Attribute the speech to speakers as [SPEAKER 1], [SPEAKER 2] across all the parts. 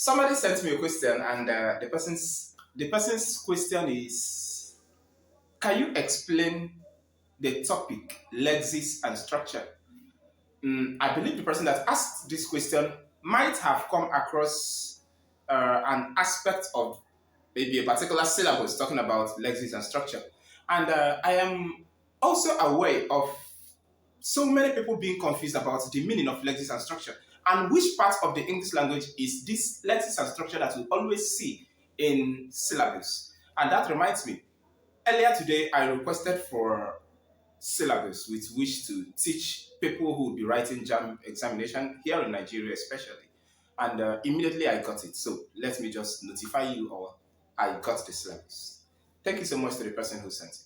[SPEAKER 1] Somebody sent me a question, and the person's question is: can you explain the topic Lexis and structure? I believe the person that asked this question might have come across an aspect of maybe a particular syllabus talking about Lexis and structure, and I am also aware of so many people being confused about the meaning of lexis and structure and which part of the English language is this lexis and structure that we always see in syllabus. And that reminds me, earlier today I requested for syllabus with which to teach people who will be writing JAM examination here in Nigeria especially. And immediately I got it. So let me just notify you or I got the syllabus. Thank you so much to the person who sent it.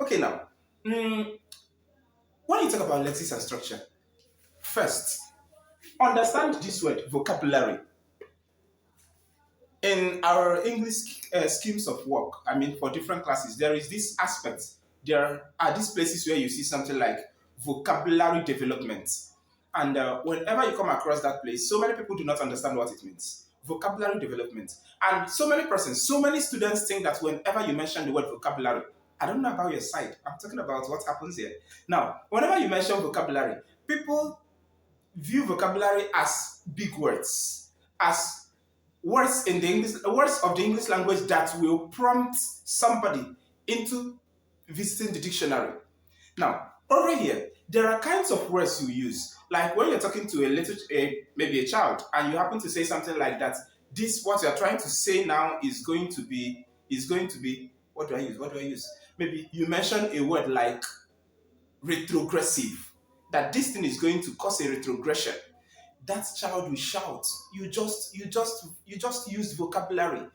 [SPEAKER 1] Okay, now, mm, when you talk about lexis and structure, first, understand this word, vocabulary. In our English schemes of work, I mean, for different classes, there is this aspect. There are these places where you see something like vocabulary development. And whenever you come across that place, so many people do not understand what it means. Vocabulary development. And so many persons, so many students think that whenever you mention the word vocabulary, I don't know about your side, I'm talking about what happens here. Now, whenever you mention vocabulary, people view vocabulary as big words, as words of the English language that will prompt somebody into visiting the dictionary. Now, over here, there are kinds of words you use. Like when you're talking to maybe a child, and you happen to say something like that. This what you're trying to say now is going to be. What do I use? What do I use? Maybe you mention a word like retrogressive. That this thing is going to cause a retrogression. That child will shout. You just used vocabulary.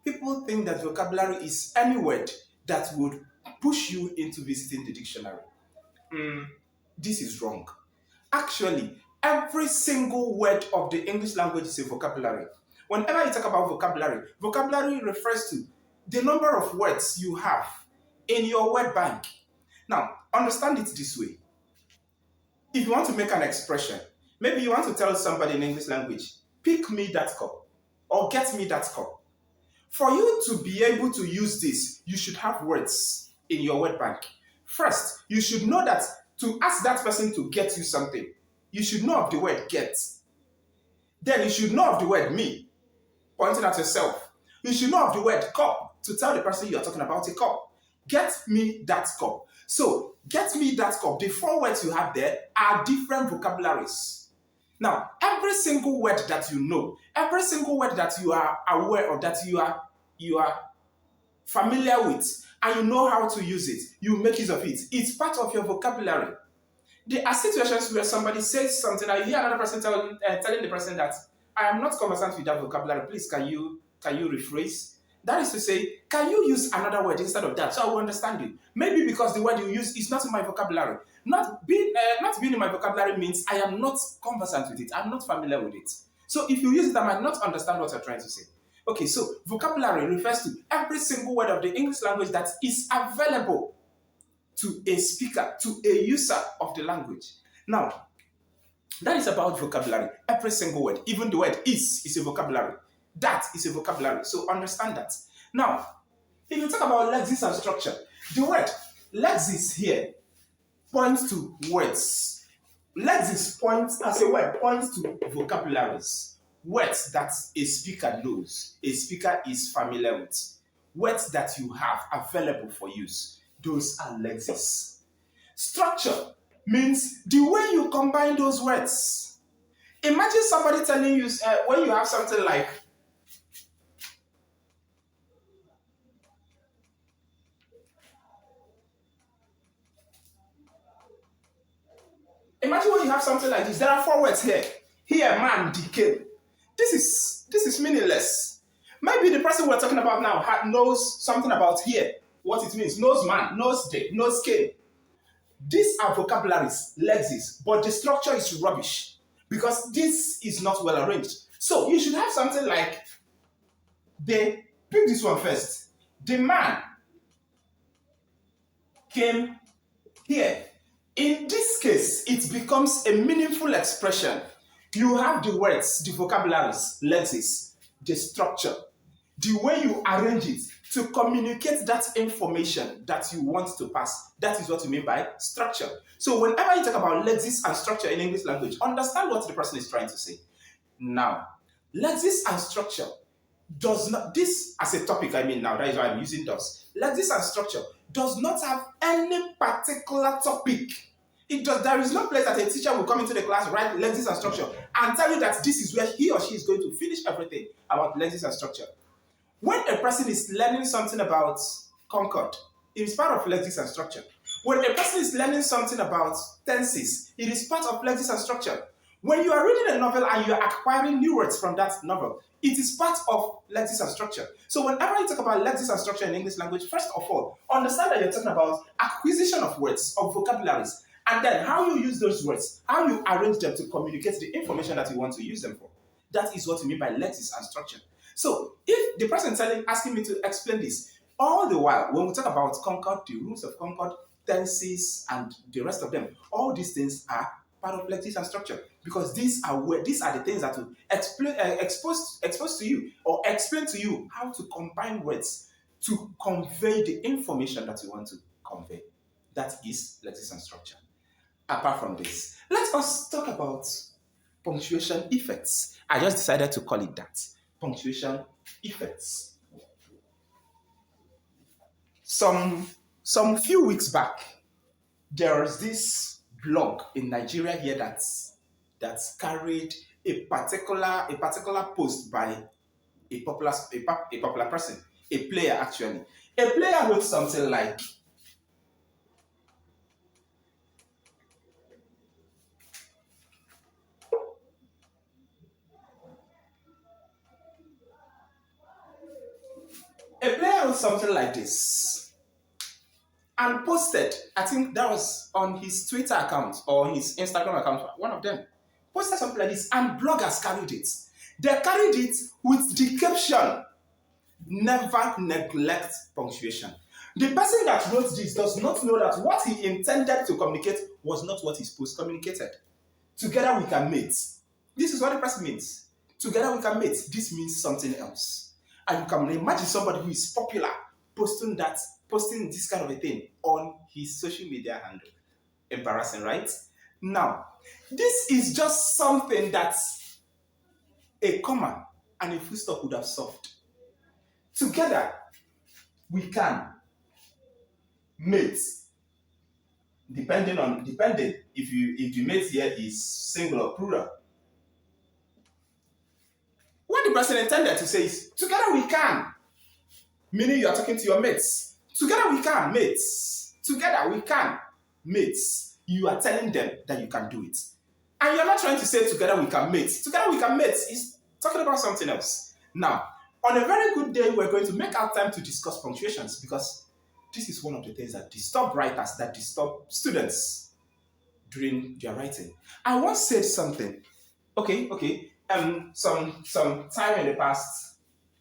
[SPEAKER 1] People think that vocabulary is any word that would push you into visiting the dictionary. Mm, this is wrong. Actually, every single word of the English language is a vocabulary. Whenever you talk about vocabulary, vocabulary refers to the number of words you have in your word bank. Now, understand it this way. If you want to make an expression, maybe you want to tell somebody in English language, pick me that cup or get me that cup. For you to be able to use this, you should have words in your word bank. First, you should know that to ask that person to get you something, you should know of the word get. Then you should know of the word me, pointing at yourself. You should know of the word cup to tell the person you are talking about a cup. Get me that cup. So, get me that cup. The four words you have there are different vocabularies. Now, every single word that you know, every single word that you are aware of, that you are familiar with, and you know how to use it, you make use of it. It's part of your vocabulary. There are situations where somebody says something, and you hear another person telling the person that I am not conversant with that vocabulary. Please, can you rephrase? That is to say, can you use another word instead of that so I will understand you? Maybe because the word you use is not in my vocabulary. Not being in my vocabulary means I am not conversant with it. I'm not familiar with it. So if you use it, I might not understand what you're trying to say. Okay, so vocabulary refers to every single word of the English language that is available to a speaker, to a user of the language. Now, that is about vocabulary. Every single word, even the word is a vocabulary. That is a vocabulary. So understand that. Now, if you talk about lexis and structure, the word lexis here points to words. Lexis points, as a word, points to vocabularies. Words that a speaker knows, a speaker is familiar with. Words that you have available for use. Those are lexis. Structure means the way you combine those words. Imagine somebody telling you, when you have something like, imagine when you have something like this. There are four words here. Here, man, decay. This is meaningless. Maybe the person we're talking about now knows something about here, what it means. Knows man, knows day, knows scale. These are vocabularies, lexis, but the structure is rubbish because this is not well arranged. So you should have something like pick this one first. The man came here. In this case, it becomes a meaningful expression. You have the words, the vocabularies, lexis. the structure, the way you arrange it to communicate that information that you want to pass. That is what you mean by structure. So whenever you talk about lexis and structure in English language, understand what the person is trying to say. Now, lexis and structure does not, this as a topic, I mean now, that is why I'm using does. Lexis and structure does not have any particular topic. It does, there is no place that a teacher will come into the class, write lexis and structure, and tell you that this is where he or she is going to finish everything about lexis and structure. When a person is learning something about Concord, it is part of lexis and structure. When a person is learning something about tenses, it is part of lexis and structure. When you are reading a novel and you are acquiring new words from that novel, it is part of lexis and structure. So whenever you talk about lexis and structure in English language, first of all, understand that you're talking about acquisition of words, of vocabularies, and then how you use those words, how you arrange them to communicate the information that you want to use them for. That is what you mean by lexis and structure. So if the person asking me to explain this, all the while, when we talk about Concord, the rules of Concord, tenses, and the rest of them, all these things are part of lexis and structure, because these are the things that will expose to you or explain to you how to combine words to convey the information that you want to convey. That is lexis and structure. Apart from this, let us talk about punctuation effects. I just decided to call it that. Punctuation effects. Some few weeks back, there was this blog in Nigeria here that carried a particular post by a popular person, a player actually. A player wrote something like, this and posted, I think that was on his Twitter account or his Instagram account, one of them, posted something like this, and bloggers carried it. They carried it with the caption, never neglect punctuation. The person that wrote this does not know that what he intended to communicate was not what his post communicated. Together we can mate. This is what the person means. Together we can mate. This means something else. And you can imagine somebody who is popular posting this kind of a thing on his social media handle. Embarrassing, right? Now, this is just something that a comma and a full stop would have solved. Together, we can mate. Depending if the mate here is single or plural. What the person intended to say is, together we can. Meaning you are talking to your mates. Together we can, mates. Together we can, mates. You are telling them that you can do it. And you're not trying to say together we can, mates. Together we can, mates is talking about something else. Now, on a very good day, we're going to make our time to discuss punctuations, because this is one of the things that disturb writers, that disturb students during their writing. I once said something.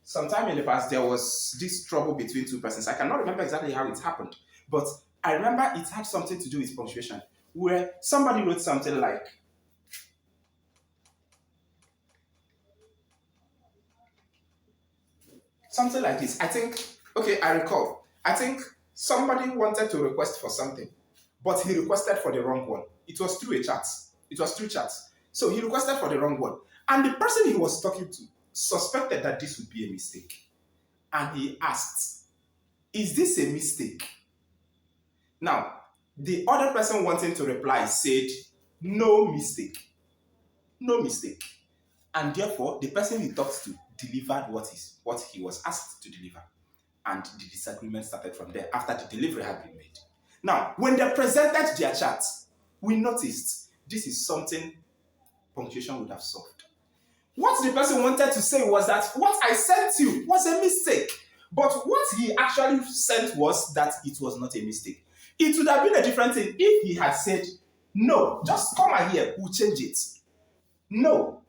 [SPEAKER 1] Some time in the past, there was this trouble between two persons. I cannot remember exactly how it happened, but I remember it had something to do with punctuation, where somebody wrote something like, this. I recall. I think somebody wanted to request for something, but he requested for the wrong one. It was through a chat. It was through chat. So he requested for the wrong one. And the person he was talking to suspected that this would be a mistake. And he asked, is this a mistake? Now, the other person wanting to reply said, no mistake. No mistake. And therefore, the person he talked to delivered what he was asked to deliver. And the disagreement started from there after the delivery had been made. Now, when they presented their chat, we noticed this is something punctuation would have solved. What the person wanted to say was that what I sent you was a mistake. But what he actually sent was that it was not a mistake. It would have been a different thing if he had said, no, just come here, we'll change it. No,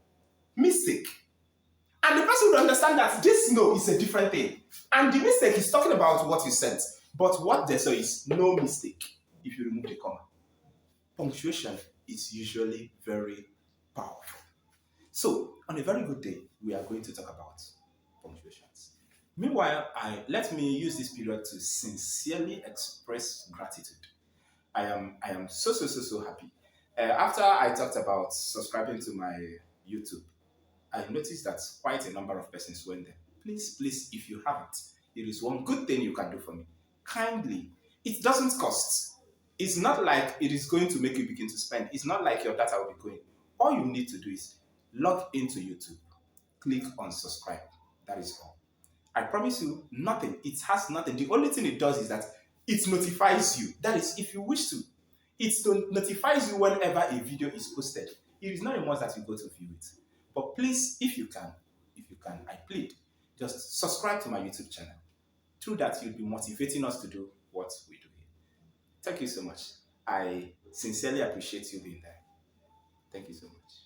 [SPEAKER 1] mistake. And the person would understand that this no is a different thing. And the mistake is talking about what you sent. But what they say is no mistake if you remove the comma. Punctuation is usually very powerful. So, on a very good day, we are going to talk about Meanwhile, I let me use this period to sincerely express gratitude. I am so happy. After I talked about subscribing to my YouTube, I noticed that quite a number of persons went there. Please, if you haven't, there is one good thing you can do for me. Kindly, it doesn't cost. It's not like it is going to make you begin to spend. It's not like your data will be going. All you need to do is log into YouTube, click on subscribe. That is all. I promise you, nothing. It has nothing. The only thing it does is that it notifies you. That is, if you wish to. Notifies you whenever a video is posted. It is not a must that you go to view it. But please, if you can, I plead, just subscribe to my YouTube channel. Through that, you'll be motivating us to do what we do here. Thank you so much. I sincerely appreciate you being there. Thank you so much.